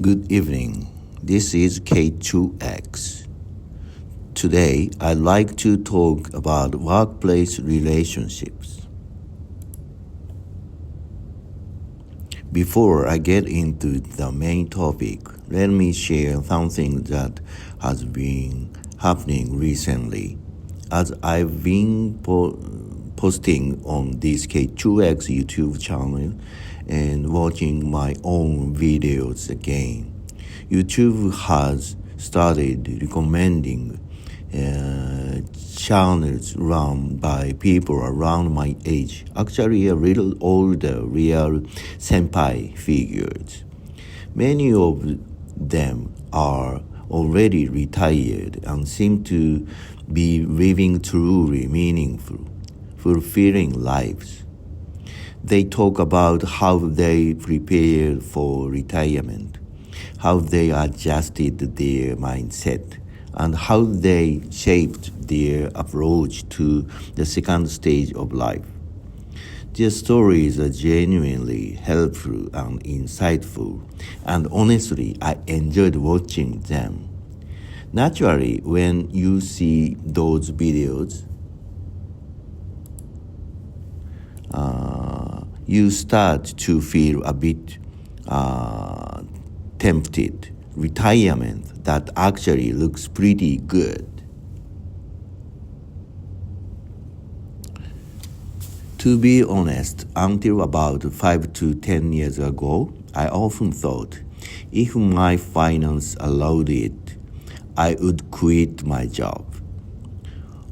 Good evening. This is K2X. Today, I'd like to talk about workplace relationships. Before I get into the main topic, let me share something that has been happening recently. As I've been posting on this K2X YouTube channel and watching my own videos again, YouTube has started recommending channels run by people around my age, actually a little older, real senpai figures. Many of them are already retired and seem to be living truly meaningful, fulfilling lives. They talk about how they prepared for retirement, how they adjusted their mindset, and how they shaped their approach to the second stage of life. Their stories are genuinely helpful and insightful, and honestly, I enjoyed watching them. Naturally, when you see those videos, you start to feel a bit tempted. Retirement that actually looks pretty good. To be honest, until about 5 to 10 years ago, I often thought if my finance allowed it, I would quit my job.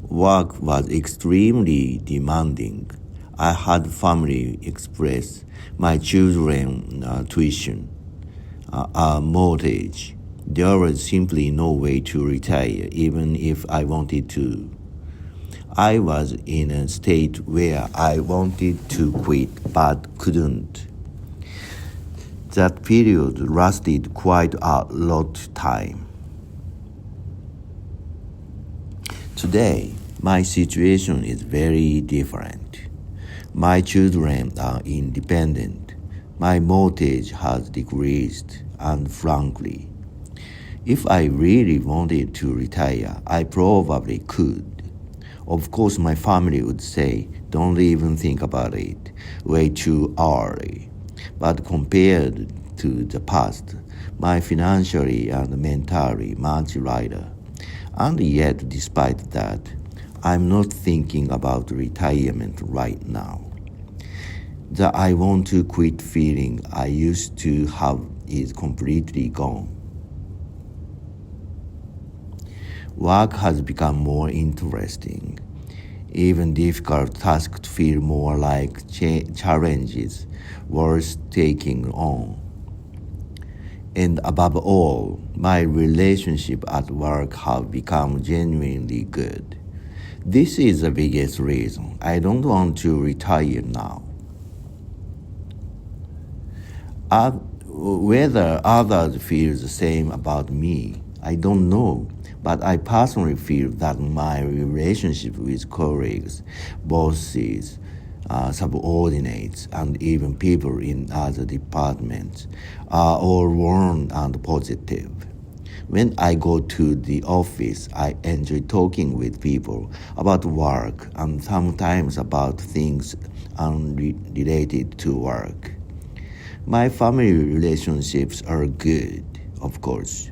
Work was extremely demanding. I had family express, my children tuition, a mortgage. There was simply no way to retire, even if I wanted to. I was in a state where I wanted to quit but couldn't. That period lasted quite a lot of time. Today, my situation is very different. My children are independent. My mortgage has decreased, and frankly, if I really wanted to retire, I probably could. Of course, my family would say, don't even think about it, way too early. But compared to the past, my financially and mentally much lighter. And yet, despite that, I'm not thinking about retirement right now. The I want to quit feeling I used to have is completely gone. Work has become more interesting. Even difficult tasks feel more like challenges worth taking on. And above all, my relationship at work have become genuinely good. This is the biggest reason I don't want to retire now. Whether others feel the same about me, I don't know, but I personally feel that my relationship with colleagues, bosses, subordinates, and even people in other departments are all warm and positive. When I go to the office, I enjoy talking with people about work and sometimes about things unrelated to work. My family relationships are good, of course,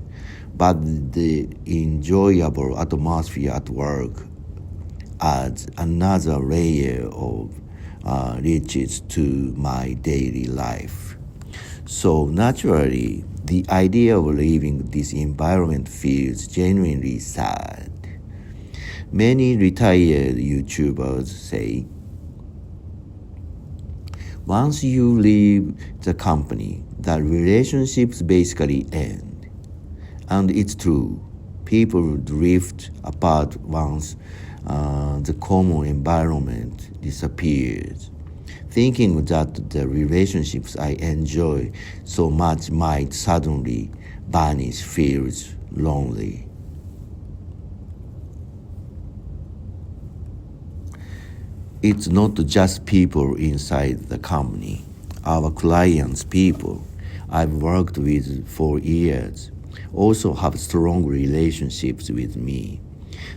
but the enjoyable atmosphere at work adds another layer of riches to my daily life. So naturally, the idea of leaving this environment feels genuinely sad. Many retired YouTubers say, once you leave the company, the relationships basically end. And it's true. People drift apart once the common environment disappears. Thinking that the relationships I enjoy so much might suddenly vanish feels lonely. It's not just people inside the company, our clients' people, I've worked with for years also have strong relationships with me.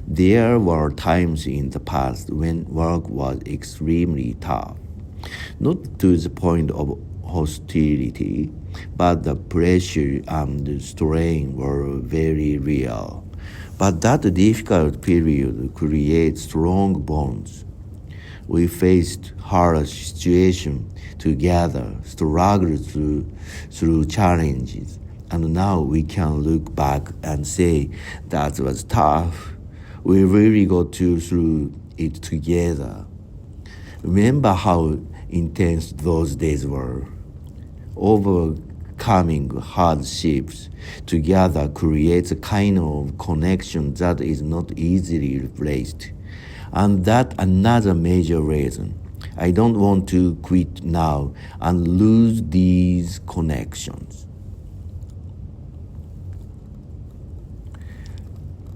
There were times in the past when work was extremely tough, not to the point of hostility, but the pressure and strain were very real. But that difficult period creates strong bonds. We faced hard situations together, struggled through challenges, and now we can look back and say that was tough. We really got through it together. Remember how intense those days were. Overcoming hardships together creates a kind of connection that is not easily replaced. And that's another major reason. I don't want to quit now and lose these connections.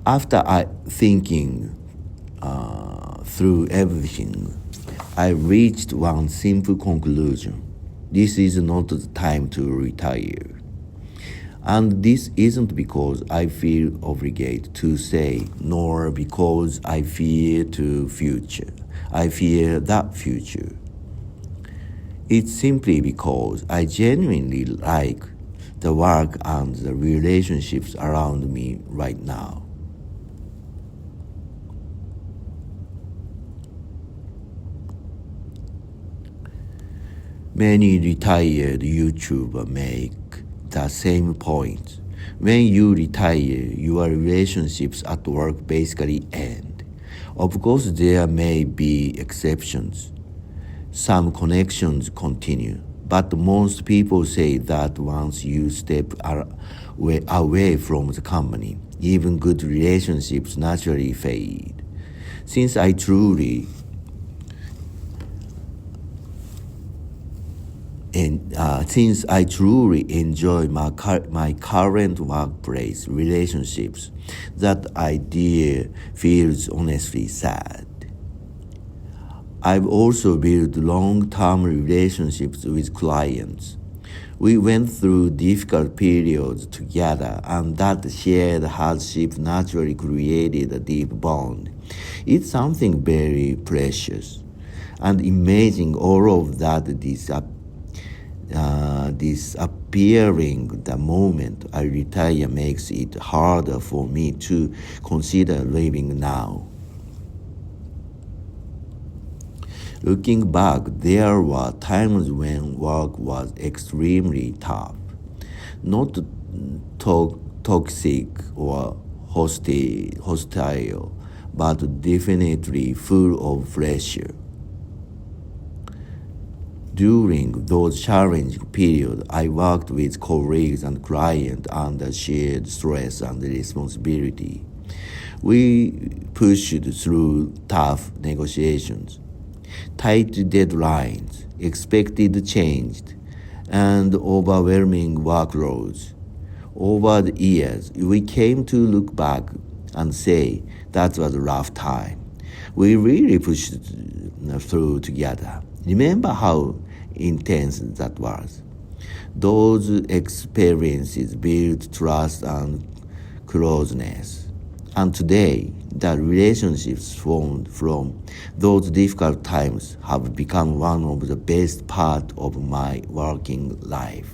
After I thinking through everything, I reached one simple conclusion. This is not the time to retire. And this isn't because I feel obligated to say, nor because I fear the future. I fear that future. It's simply because I genuinely like the work and the relationships around me right now. Many retired YouTubers make the same point. When you retire, your relationships at work basically end. Of course, there may be exceptions. Some connections continue, but most people say that once you step away from the company, even good relationships naturally fade. Since I truly since I truly enjoy my current workplace relationships, that idea feels honestly sad. I've also built long-term relationships with clients. We went through difficult periods together, and that shared hardship naturally created a deep bond. It's something very precious. And imagine all of that disappearing the moment I retire makes it harder for me to consider living now. Looking back, there were times when work was extremely tough, not toxic or hostile, but definitely full of pressure. During those challenging periods, I worked with colleagues and clients under shared stress and responsibility. We pushed through tough negotiations, tight deadlines, expected change, and overwhelming workloads. Over the years, we came to look back and say that was a rough time. We really pushed through together. Remember how intense that was? Those experiences built trust and closeness. And today, the relationships formed from those difficult times have become one of the best parts of my working life.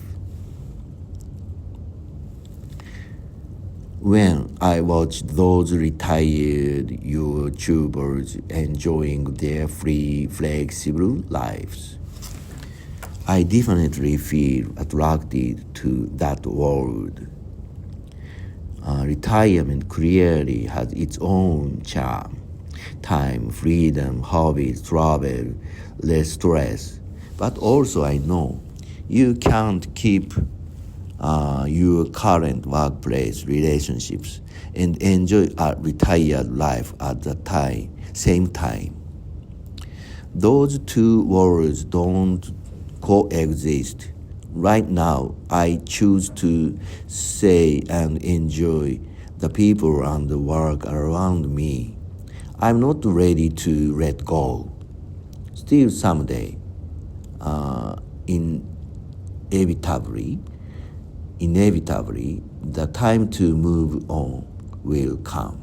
When I watch those retired YouTubers enjoying their free, flexible lives, I definitely feel attracted to that world. Retirement clearly has its own charm. Time, freedom, hobbies, travel, less stress. But also I know you can't keep your current workplace relationships and enjoy a retired life at the same time. Those two worlds don't coexist. Right now, I choose to say and enjoy the people and the work around me. I'm not ready to let go. Still someday, inevitably, inevitably, the time to move on will come.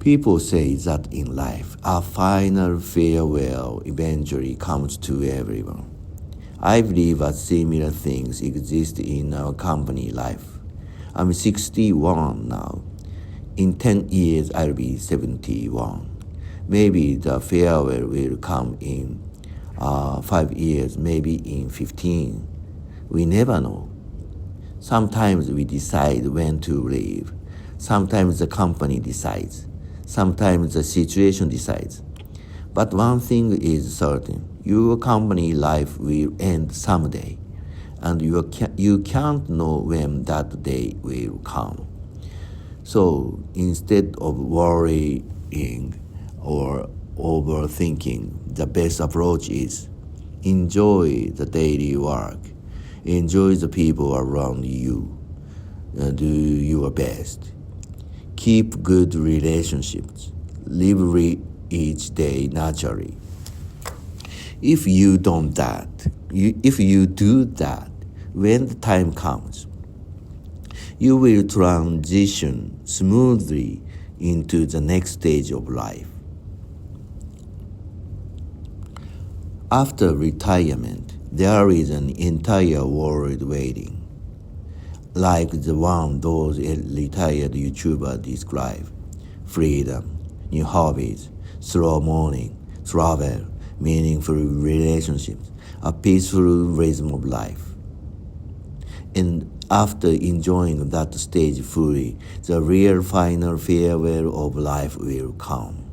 People say that in life, a final farewell eventually comes to everyone. I believe that similar things exist in our company life. I'm 61 now. In 10 years, I'll be 71. Maybe the farewell will come in 5 years, maybe in 15. We never know. Sometimes we decide when to leave. Sometimes the company decides. Sometimes the situation decides. But one thing is certain. Your company life will end someday. And you can't know when that day will come. So instead of worrying or overthinking, the best approach is enjoy the daily work. Enjoy the people around you. Do your best. Keep good relationships. Live each day naturally. If you do that, when the time comes, you will transition smoothly into the next stage of life. After retirement, there is an entire world waiting, like the one those retired YouTubers describe. Freedom, new hobbies, slow morning, travel, meaningful relationships, a peaceful rhythm of life. And after enjoying that stage fully, the real final farewell of life will come.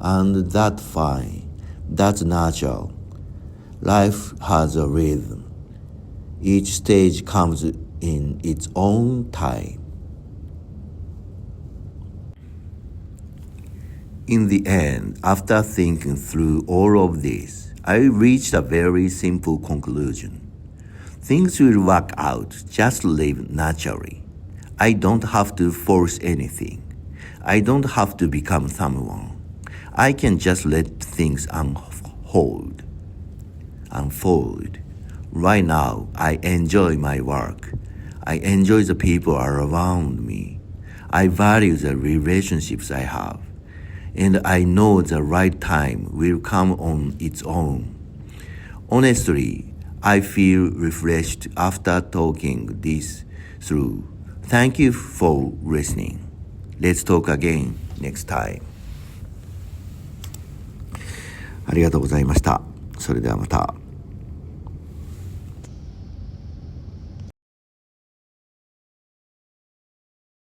And that's fine. That's natural. Life has a rhythm. Each stage comes in its own time. In the end, after thinking through all of this, I reached a very simple conclusion. Things will work out, just live naturally. I don't have to force anything. I don't have to become someone. I can just let things unfold. Right now, I enjoy my work. I enjoy the people around me. I value the relationships I have. And I know the right time will come on its own. Honestly, I feel refreshed after talking this through. Thank you for listening. Let's talk again next time. ありがとうございました。それではまた。